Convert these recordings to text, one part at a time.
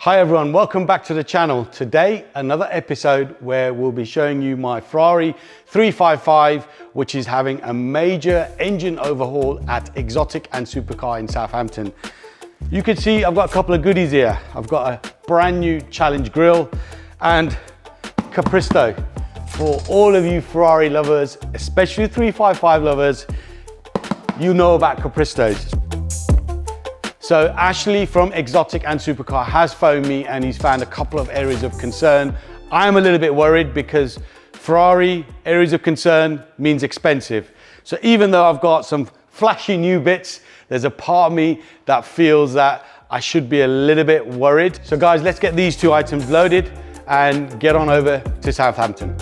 Hi everyone, welcome back to the channel. Today, another episode where we'll be showing you my Ferrari 355, which is having a major engine overhaul at Exotic and Supercar in Southampton. You can see I've got a couple of goodies here. I've got a brand new Challenge grille and Capristo. For all of you Ferrari lovers, especially 355 lovers, you know about Capristos. So Ashley from Exotic and Supercar has phoned me and he's found a couple of areas of concern. I'm a little bit worried because Ferrari areas of concern means expensive. So even though I've got some flashy new bits, there's a part of me that feels that I should be a little bit worried. So guys, let's get these two items loaded and get on over to Southampton.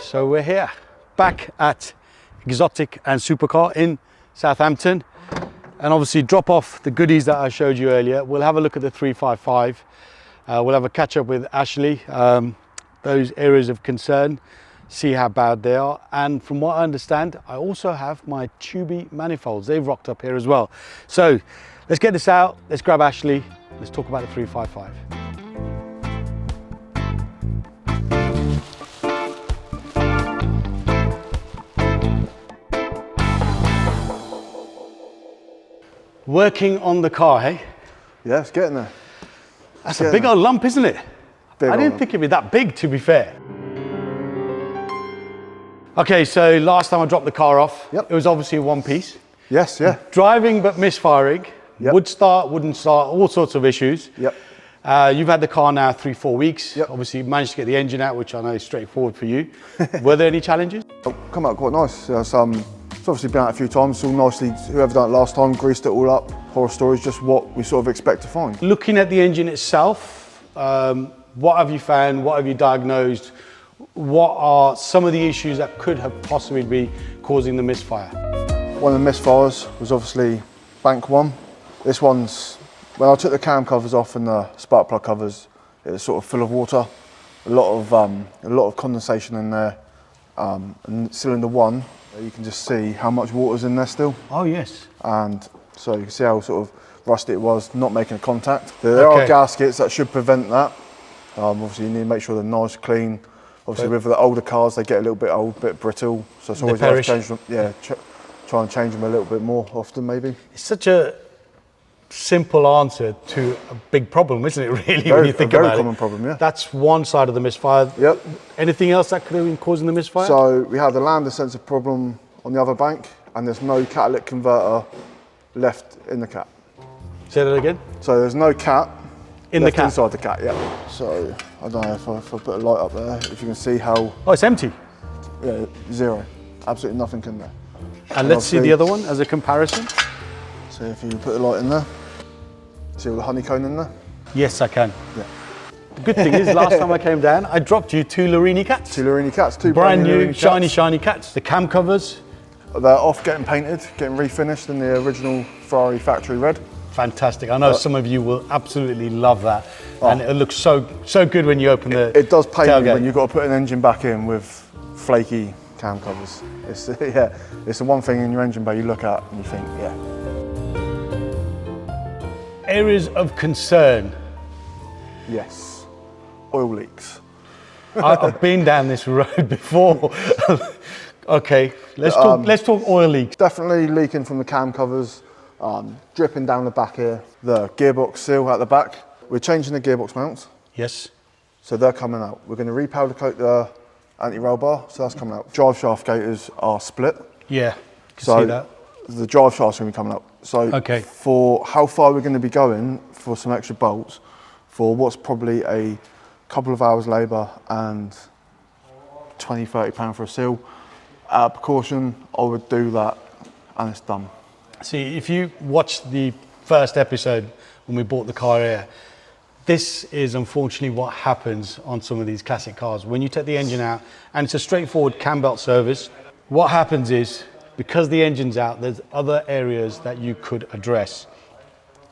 So we're here, back at Exotic and Supercar in Southampton, and obviously drop off the goodies that I showed you earlier. We'll have a look at the 355. We'll have a catch up with Ashley, those areas of concern, see how bad they are. And from what I understand, I also have my Tubi manifolds. They've rocked up here as well. So let's get this out. Let's grab Ashley. Let's talk about the 355. Working on the car, hey? Yeah, it's getting there. That's a big old lump, isn't it? I didn't think it'd be that big, to be fair. Okay, so last time I dropped the car off, it was obviously one piece. Yes, yeah. Driving but misfiring, would start, wouldn't start, all sorts of issues. Yep. You've had the car now 3-4 weeks. Yep. Obviously, you managed to get the engine out, which I know is straightforward for you. Were there any challenges? Oh, come out quite nice. It's obviously been out a few times. It's all nicely, whoever done it last time, greased it all up. Horror stories, just what we sort of expect to find. Looking at the engine itself, what have you found? What have you diagnosed? What are some of the issues that could have possibly be causing the misfire? One of the misfires was obviously bank one. This one's, when I took the cam covers off and the spark plug covers, it was sort of full of water. A lot of condensation in there. And cylinder one, you can just see how much water's in there still. Oh yes. And so you can see how sort of rusty it was, not making a contact. There are gaskets that should prevent that. Obviously you need to make sure they're nice, clean. Obviously with the older cars, they get a little bit old, a bit brittle. So it's always nice to change them. Yeah, try and change them a little bit more often maybe. It's such a simple answer to a big problem, isn't it, really, when you think about it? Very common problem, yeah. That's one side of the misfire. Yep. Anything else that could have been causing the misfire? So we had the lambda sensor problem on the other bank, and there's no catalytic converter left in the cat. Say that again? So there's no cat in the cat? Inside the cat, yeah. So I don't know if I put a light up there, if you can see how... Oh, it's empty? Yeah, zero. Absolutely nothing in there. And let's see the other one as a comparison. So if you put the light in there, see all the honeycomb in there? Yes, I can. Yeah. The good thing is, last time I came down, I dropped you two Larini cats. Two Larini cats, two brand new, Larini shiny cats. The cam covers. They're off getting painted, getting refinished in the original Ferrari factory red. Fantastic. I know some of you will absolutely love that. And it looks so good when you open the It does pain tailgate. me when you've got to put an engine back in with flaky cam covers. It's the one thing in your engine bay you look at and you think, yeah. Areas of concern. Yes, oil leaks. I've been down this road before. Okay, let's talk oil leaks. Definitely leaking from the cam covers, dripping down the back here. The gearbox seal at the back. We're changing the gearbox mounts. Yes. So they're coming out. We're going to repowder coat the anti-roll bar, so that's coming out. Drive shaft gaiters are split. Yeah, see that. The drive shaft's going to be coming out. So for how far we're going to be going for some extra bolts, for what's probably a couple of hours labour and £20–30 for a seal, out of precaution, I would do that and it's done. See, if you watched the first episode when we bought the car here, this is unfortunately what happens on some of these classic cars. When you take the engine out, and it's a straightforward cam belt service, what happens is because the engine's out, there's other areas that you could address.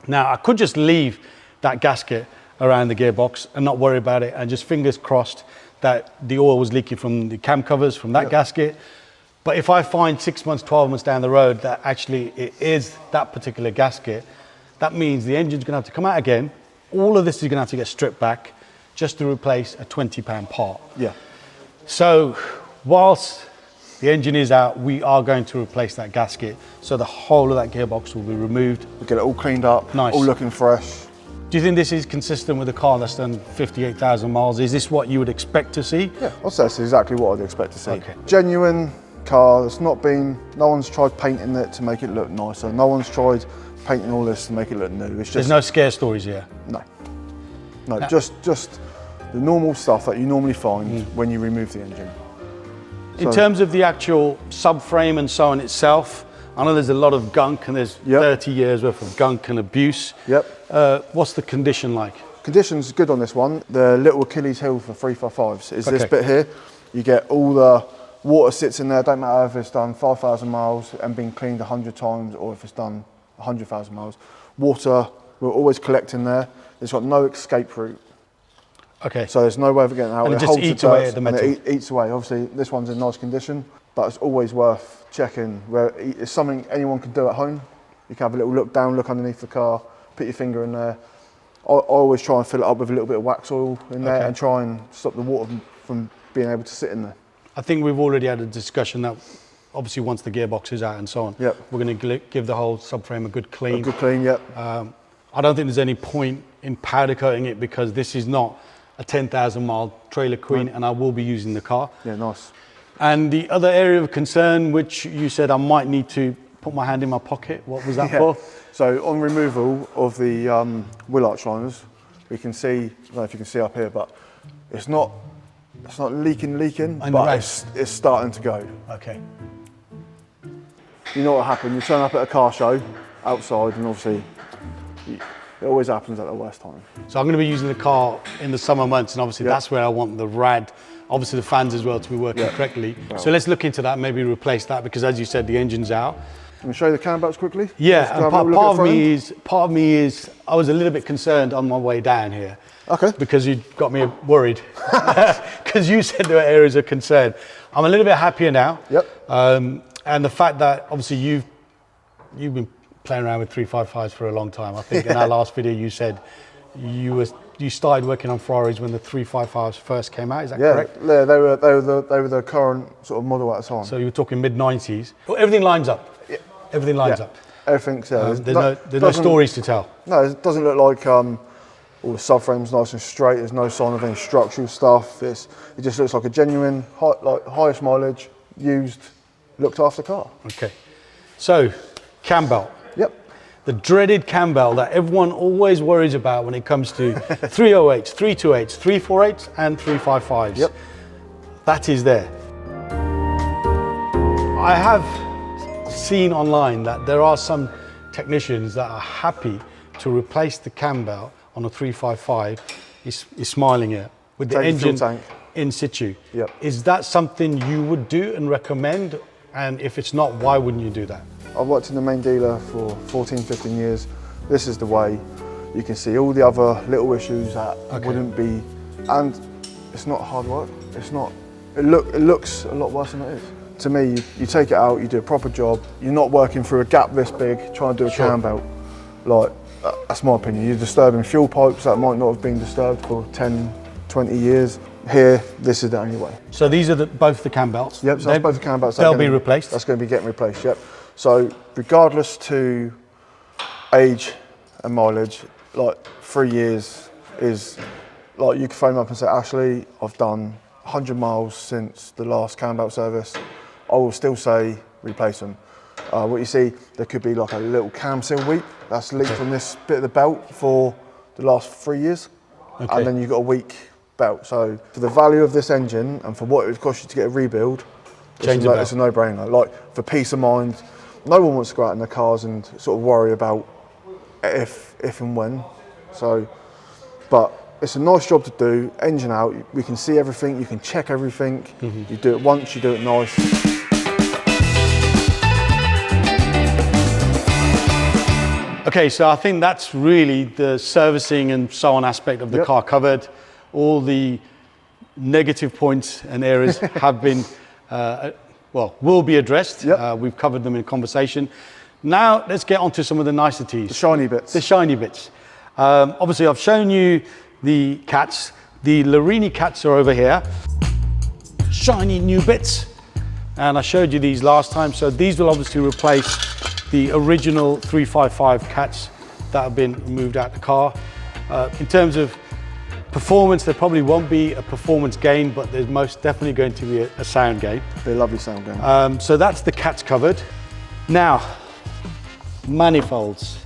Now, I could just leave that gasket around the gearbox and not worry about it, and just fingers crossed that the oil was leaking from the cam covers, from that gasket. But if I find 6 months, 12 months down the road that actually it is that particular gasket, that means the engine's gonna have to come out again. All of this is gonna have to get stripped back just to replace a £20 part. Yeah. So whilst the engine is out, we are going to replace that gasket. So the whole of that gearbox will be removed. We get it all cleaned up, Nice. all looking fresh. Do you think this is consistent with a car that's done 58,000 miles? Is this what you would expect to see? Yeah, I'd say that's exactly what I'd expect to see. Okay. Genuine car. It's not been, no one's tried painting it to make it look nicer. No one's tried painting all this to make it look new. It's just, There's no scare stories here. no, just the normal stuff that you normally find when you remove the engine. In terms of the actual subframe and so on itself, I know there's a lot of gunk and there's 30 years worth of gunk and abuse. What's the condition like? Condition's good on this one. The little Achilles heel for 355s is this bit here. You get all the water sits in there, don't matter if it's done 5,000 miles and been cleaned 100 times or if it's done 100,000 miles. Water will always collect in there. It's got no escape route. Okay. So there's no way of getting out. And it just holds eats the away dirt at the and metal. it eats away. Obviously, this one's in nice condition, but it's always worth checking. Where it's something anyone can do at home. You can have a little look down, look underneath the car, put your finger in there. I always try and fill it up with a little bit of wax oil in there and try and stop the water from being able to sit in there. I think we've already had a discussion that obviously once the gearbox is out and so on, we're going to give the whole subframe a good clean. A good clean, yep. I don't think there's any point in powder coating it because this is not a 10,000 mile trailer queen and I will be using the car. Yeah, nice. And the other area of concern, which you said I might need to put my hand in my pocket, what was that for? So on removal of the wheel arch liners, we can see, I don't know if you can see up here, but it's not leaking, but it's starting to go. Okay. You know what happened, you turn up at a car show outside and obviously it always happens at the worst time. So I'm going to be using the car in the summer months and obviously that's where I want the rad, obviously the fans as well to be working correctly. Wow. So let's look into that, maybe replace that because as you said, the engine's out. Can we show you the cam belts quickly? Yeah, and part of me is, I was a little bit concerned on my way down here. Okay. Because you got me worried. Because you said there were areas of concern. I'm a little bit happier now. And the fact that obviously you've been playing around with 355s for a long time. I think in our last video you said you started working on Ferraris when the 355s first came out. Is that correct? Yeah, they were the current sort of model at the time. So you were talking mid-90s. Well, everything lines up. Yeah. Everything lines up. Everything's there's no stories to tell. No, it doesn't look like all the subframe's nice and straight. There's no sign of any structural stuff. It just looks like a genuine, highest mileage, used, looked after car. Okay. So, cam belt. Yep. The dreaded cam belt that everyone always worries about when it comes to 308s, 328s, 348s and 355s. Yep. That is there. I have seen online that there are some technicians that are happy to replace the cam belt on a 355. He's smiling here with the engine in situ. Yep. Is that something you would do and recommend? And if it's not, why wouldn't you do that? I've worked in the main dealer for 14, 15 years. This is the way. You can see all the other little issues that wouldn't be, and it's not hard work. It's not, it looks a lot worse than it is. To me, you take it out, you do a proper job. You're not working through a gap this big, trying to do a cam belt. Like, that's my opinion. You're disturbing fuel pipes that might not have been disturbed for 10, 20 years. Here, this is the only way. So these are both the cam belts? Yep, so that's both the cam belts. They'll be replaced? That's going to be getting replaced, yep. So regardless to age and mileage, like 3 years is, like you can phone up and say, Ashley, I've done 100 miles since the last cam belt service. I will still say replace them. What you see, there could be like a little cam seal weep that's leaked from this bit of the belt for the last 3 years. And then you've got a weak belt. So for the value of this engine and for what it would cost you to get a rebuild, it's a no-brainer. Like for peace of mind, no one wants to go out in their cars and sort of worry about if and when. So, but it's a nice job to do, engine out, we can see everything, you can check everything. You do it once, you do it nice. Okay, so I think that's really the servicing and so on aspect of the car covered. All the negative points and areas have been, will be addressed. We've covered them in conversation. Now let's get on to some of the niceties. The shiny bits. The shiny bits. Obviously I've shown you the cats. The Larini cats are over here. Shiny new bits. And I showed you these last time. So these will obviously replace the original 355 cats that have been moved out the car. In terms of performance, there probably won't be a performance gain, but there's most definitely going to be a sound gain. They're lovely sound gain. So that's the cats covered. Now, manifolds.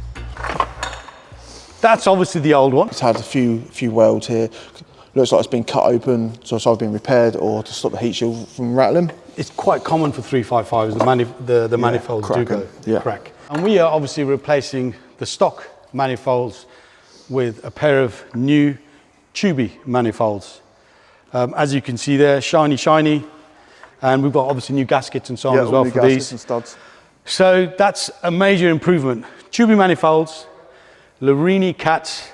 That's obviously the old one. It's had a few welds here. Looks like it's been cut open, so it's either been repaired or to stop the heat shield from rattling. It's quite common for 355s, the manifolds do go crack. And we are obviously replacing the stock manifolds with a pair of new Tubi manifolds. As you can see there, shiny, shiny. And we've got obviously new gaskets and so on as well for these. And studs. So that's a major improvement. Tubi manifolds, Larini cats,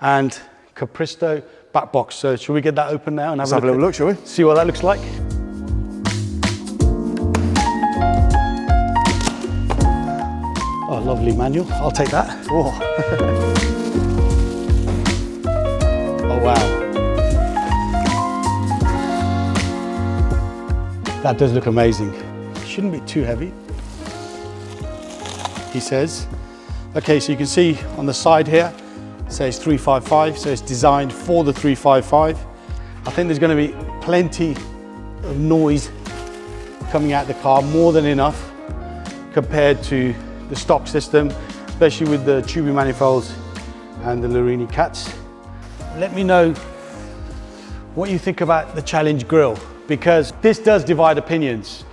and Capristo back box. So should we get that open now and have a little look, shall we? See what that looks like. Oh, lovely manual. I'll take that. Oh, oh wow. That does look amazing. Shouldn't be too heavy, he says. Okay, so you can see on the side here, it says 355, so it's designed for the 355. I think there's going to be plenty of noise coming out the car, more than enough compared to the stock system, especially with the Tubi manifolds and the Larini cats. Let me know what you think about the Challenge grille, because this does divide opinions.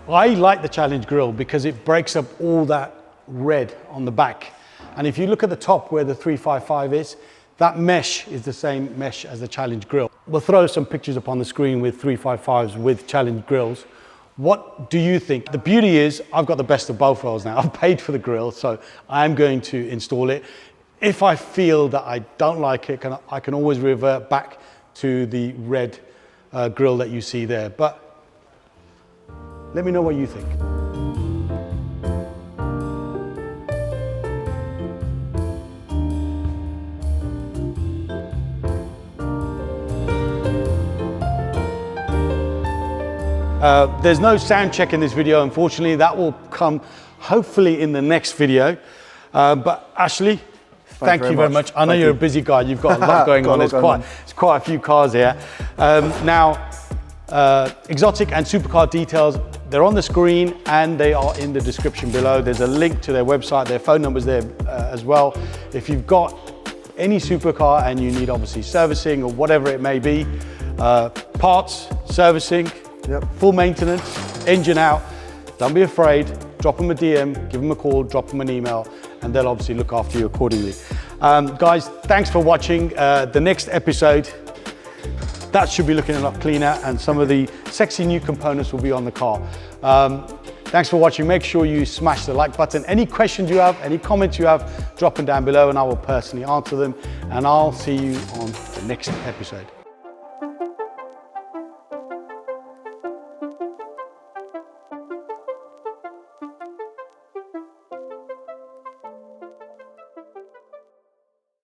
I like the Challenge grille because it breaks up all that red on the back. And if you look at the top where the 355 is, that mesh is the same mesh as the Challenge grille. We'll throw some pictures up on the screen with 355s with Challenge grills. What do you think? The beauty is I've got the best of both worlds now. I've paid for the grill, so I'm going to install it. If I feel that I don't like it, I can always revert back to the red grill that you see there. But let me know what you think. There's no sound check in this video, unfortunately. That will come hopefully in the next video. But Ashley, thank you very much. I know you're a busy guy. You've got a lot going on. There's quite a few cars here. Now, Exotic and Supercar details, they're on the screen and they are in the description below. There's a link to their website, their phone number's there as well. If you've got any supercar and you need obviously servicing or whatever it may be, parts, servicing, full maintenance, engine out, don't be afraid, drop them a DM, give them a call, drop them an email, and they'll obviously look after you accordingly. Guys, thanks for watching. The next episode, that should be looking a lot cleaner and some of the sexy new components will be on the car. Thanks for watching. Make sure you smash the like button. Any questions you have, any comments you have, drop them down below and I will personally answer them. And I'll see you on the next episode.